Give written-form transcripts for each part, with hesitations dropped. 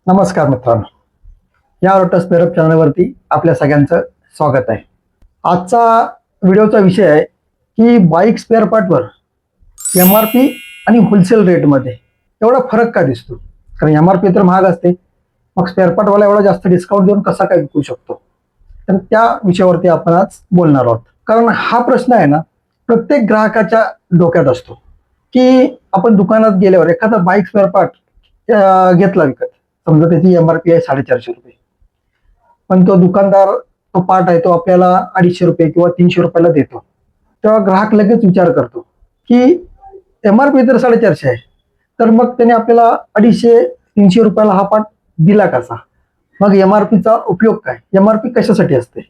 नमस्कार मित्रांनो, या ऑटो स्पेअर चॅनलवरती आपल्या सगळ्यांचं स्वागत आहे. आजचा व्हिडिओचा विषय आहे की बाईक स्पेअर पार्टवर MRP आणि होलसेल रेटमध्ये एवढा फरक का दिसतो. कारण MRP तर महाग असते, मग स्पेअर पार्टवाला एवढा जास्त डिस्काउंट देऊन कसा काय विकू शकतो. तर त्या विषयावरती आपण आज बोलणार आहोत. कारण हा प्रश्न आहे ना, प्रत्येक ग्राहकाच्या डोक्यात असतो की आपण दुकानात गेल्यावर एखादा बाईक स्पेअर पार्ट घेतला विकत, समजा त्याची MRP आहे 450 रुपये, पण तो दुकानदार तो पार्ट आहे तो आपल्याला 250 रुपये किंवा 300 रुपयाला देतो. तेव्हा ग्राहक लगेच विचार करतो की MRP तर 450 आहे, तर मग त्याने आपल्याला 250-300 रुपयाला हा पार्ट दिला कसा. मग MRPचा उपयोग काय, MRP कशासाठी असते.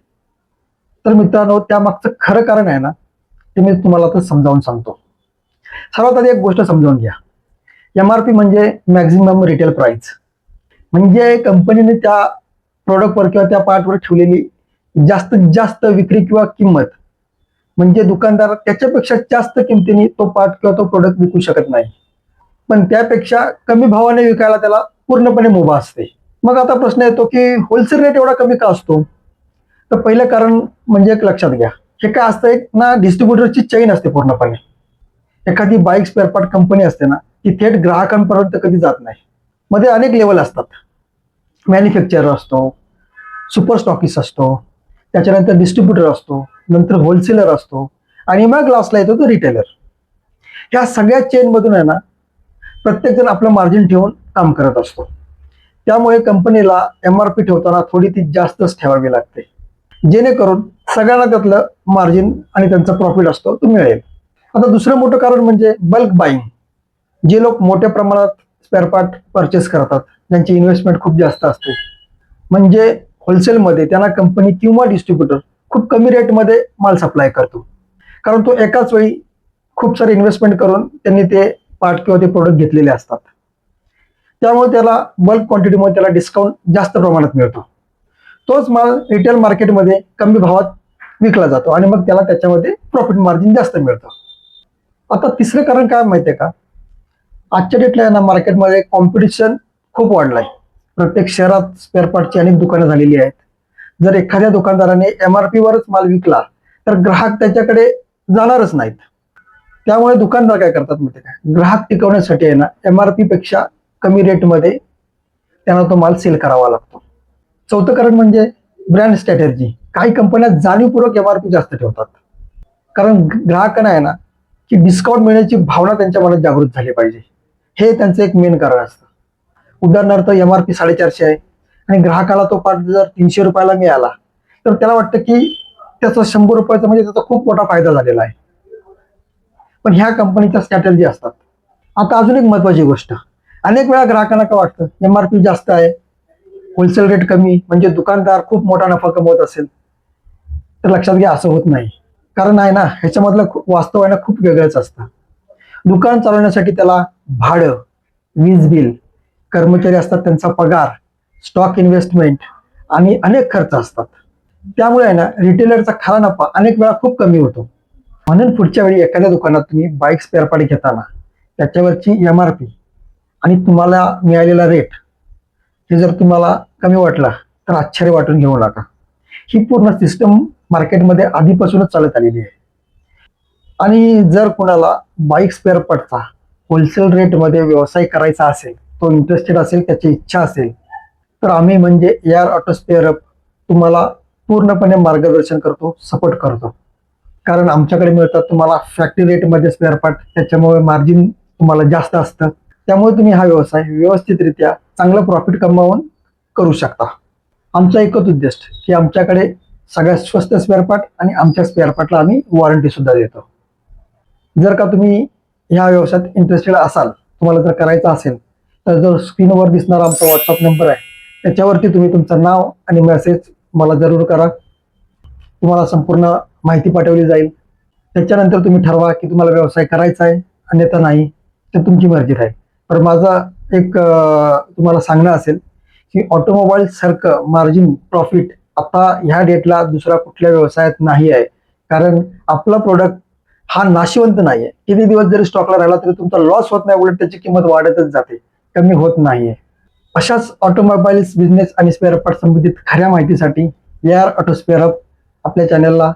तर मित्रांनो, त्यामागचं खरं कारण आहे ना, ते मी तुम्हाला आता समजावून सांगतो. सर्वात आधी एक गोष्ट समजावून घ्या. MRP म्हणजे मॅक्झिमम रिटेल प्राइस, म्हणजे कंपनीने त्या प्रोडक्टवर किंवा त्या पार्टवर ठेवलेली जास्तीत जास्त विक्री किंवा किंमत. म्हणजे दुकानदार त्याच्यापेक्षा जास्त किमतीने तो पार्ट किंवा तो प्रोडक्ट विकू शकत नाही, पण त्यापेक्षा कमी भावाने विकायला त्याला पूर्णपणे मुभा असते. मग आता प्रश्न येतो की होलसेल रेट एवढा कमी का असतो. तर पहिलं कारण म्हणजे एक लक्षात घ्या, हे काय असतं, एक ना डिस्ट्रीब्युटरची चेन असते पूर्णपणे. एखादी बाईक स्पेअर पार्ट कंपनी असते ना, ती थेट ग्राहकांपर्यंत कधी जात नाही. मध्ये अनेक लेवल असतात. मॅन्युफॅक्चरर असतो, सुपर स्टॉकिस्ट असतो, त्याच्यानंतर डिस्ट्रीब्युटर असतो, नंतर होलसेलर असतो, आणि मग लास्टला येतो तो रिटेलर. ह्या सगळ्या चेन मधून आहे ना, प्रत्येक जण आपलं मार्जिन ठेवून काम करत असतो. त्यामुळे कंपनीला MRP ठेवताना थोडी ती जास्तच ठेवावी लागते, जेणेकरून सगळ्यांना त्यातलं मार्जिन आणि त्यांचा प्रॉफिट असतो तो मिळेल. आता दुसरं मोठं कारण म्हणजे बल्क बाईंग. जे लोक मोठ्या प्रमाणात स्पेअर पार्ट परचेस करतात, ज्यांची इन्व्हेस्टमेंट खूप जास्त असते, म्हणजे होलसेलमध्ये त्यांना कंपनी किंवा डिस्ट्रीब्युटर खूप कमी रेटमध्ये माल सप्लाय करतो. कारण तो एकाच वेळी खूप सारे इन्व्हेस्टमेंट करून त्यांनी ते पार्ट किंवा ते प्रोडक्ट घेतलेले असतात. त्यामुळे त्याला बल्क क्वांटिटीमध्ये त्याला डिस्काउंट जास्त प्रमाणात मिळतो. तोच माल रिटेल मार्केटमध्ये कमी भावात विकला जातो आणि मग त्याला त्याच्यामध्ये प्रॉफिट मार्जिन जास्त मिळतं. आता तिसरं कारण काय माहिती आहे का, आजच्या डेटला ना मार्केटमध्ये कॉम्पिटिशन खूप वाढलाय. प्रत्येक शहरात स्पेअर पार्टची अनेक दुकानं झालेली आहेत. जर एखाद्या दुकानदाराने MRP वरच माल विकला तर ग्राहक त्याच्याकडे जाणारच नाहीत. त्यामुळे दुकानदार काय करतात माहिती का, ग्राहक टिकवण्यासाठी आहे ना MRP पेक्षा कमी रेटमध्ये त्यांना तो माल सेल करावा लागतो. चौथं कारण म्हणजे ब्रँड स्ट्रॅटेजी. काही कंपन्या जाणीवपूर्वक MRP जास्त ठेवतात, कारण ग्राहकांना आहे ना की डिस्काउंट मिळण्याची भावना त्यांच्या मनात जागृत झाली पाहिजे. हे त्यांचं एक मेन कारण असतं. उदाहरणार्थ MRP 450 आहे आणि ग्राहकाला तो पार्ट जर 300 रुपयाला मिळाला, तर त्याला वाटतं की त्याचा 100 रुपयाचा म्हणजे त्याचा खूप मोठा फायदा झालेला आहे. पण ह्या कंपनीच्या स्ट्रॅटेजी असतात. आता अजून एक महत्वाची गोष्ट, अनेक वेळा ग्राहकांना काय वाटतं, MRP जास्त आहे, होलसेल रेट कमी, म्हणजे दुकानदार खूप मोठा नफा कमवत असेल. तर लक्षात घ्या, असं होत नाही. कारण आहे ना, ह्याच्यामधलं वास्तव आहे ना खूप वेगळंच असतं. दुकान चालवण्यासाठी त्याला भाडं, वीज बिल, कर्मचारी असतात त्यांचा पगार, स्टॉक इन्व्हेस्टमेंट आणि अनेक खर्च असतात. त्यामुळे आहे ना रिटेलरचा खरा नफा अनेक वेळा खूप कमी होतो. म्हणून पुढच्या वेळी एखाद्या दुकानात तुम्ही बाईक स्पेअर पार्ट घेताना त्याच्यावरची MRP आणि तुम्हाला मिळालेला रेट हे जर तुम्हाला कमी वाटला तर आश्चर्य वाटून घेऊ नका. ही पूर्ण सिस्टम मार्केटमध्ये आधीपासूनच चालत आलेली आहे. आणि जर कोणाला बाईक स्पेअर पार्टचा होलसेल रेटमध्ये व्यवसाय करायचा असेल, तो इंटरेस्टेड असेल, त्याची इच्छा असेल, तर आम्ही म्हणजे AR ऑटो स्पेअर तुम्हाला पूर्णपणे मार्गदर्शन करतो, सपोर्ट करतो. कारण आमच्याकडे मिळतात तुम्हाला फॅक्टरी रेटमध्ये स्पेअर पार्ट, त्याच्यामुळे मार्जिन तुम्हाला जास्त असतं. त्यामुळे तुम्ही हा व्यवसाय व्यवस्थितरित्या चांगलं प्रॉफिट कमावून करू शकता. आमचा एकच उद्देश की आमच्याकडे सगळ्यात स्वस्त स्पेअर पार्ट आणि आमच्या स्पेअर पार्टला आम्ही वॉरंटी सुद्धा देतो. जर का तुम्ही ह्या व्यवसायात इंटरेस्टेड असाल, तुम्हाला जर करायचं असेल, तर जो स्क्रीनवर दिसणारा आमचा WhatsApp नंबर आहे, त्याच्यावरती तुम्ही तुमचं नाव आणि मेसेज मला जरूर करा. तुम्हाला संपूर्ण माहिती पाठवली जाईल. त्याच्यानंतर तुम्ही ठरवा की तुम्हाला व्यवसाय करायचा आहे, अन्यथा नाही, तर तुमची मर्जी राहील. तर माझा एक तुम्हाला सांगणं असेल की ऑटोमोबाईल सारखं मार्जिन प्रॉफिट आता ह्या डेटला दुसरा कुठल्या व्यवसायात नाही आहे. कारण आपला प्रोडक्ट हा नाशिवंत नाहीये. किती दिवस जरी स्टॉकला राहिला तरी तुमचा लॉस होत नाही, उलट त्याची किंमत वाढतच जाते, कमी होत नाहीये. अशाच ऑटोमोबाईल्स बिझनेस आणि स्पेअर पार्ट संबंधित खऱ्या माहितीसाठी AR ऑटो स्पेअर हब आपल्या चॅनलला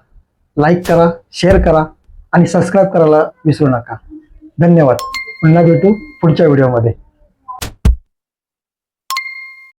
लाईक करा, शेअर करा आणि सबस्क्राईब करायला विसरू नका. धन्यवाद. पुन्हा भेटू पुढच्या व्हिडिओमध्ये.